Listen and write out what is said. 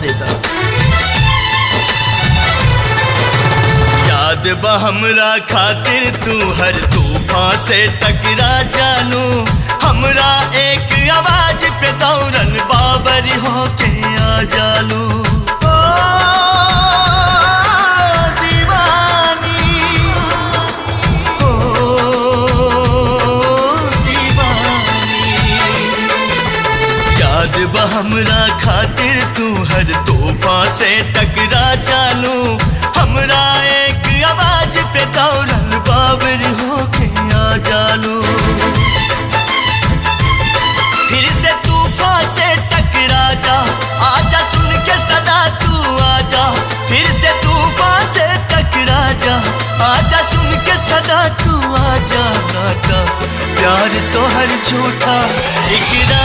देता। याद बा हमरा खातिर तू हर तूफान से टकरा जानू, हमरा एक आवाज पे दौड़न बाबर होके आ जालू। ओ दीवानी, ओ दीवानी, याद बा हमरा खातिर तू हर तूफान से टकरा जानू, हमरा एक आवाज पे दौड़न बाबर होके आ जालू। फिर से तूफान से टकरा जा, आजा सुन के सदा तू आजा। फिर से तूफान से टकरा जा, आजा सुन के सदा तू आजा। नाता प्यार तो हर झूठा इकरार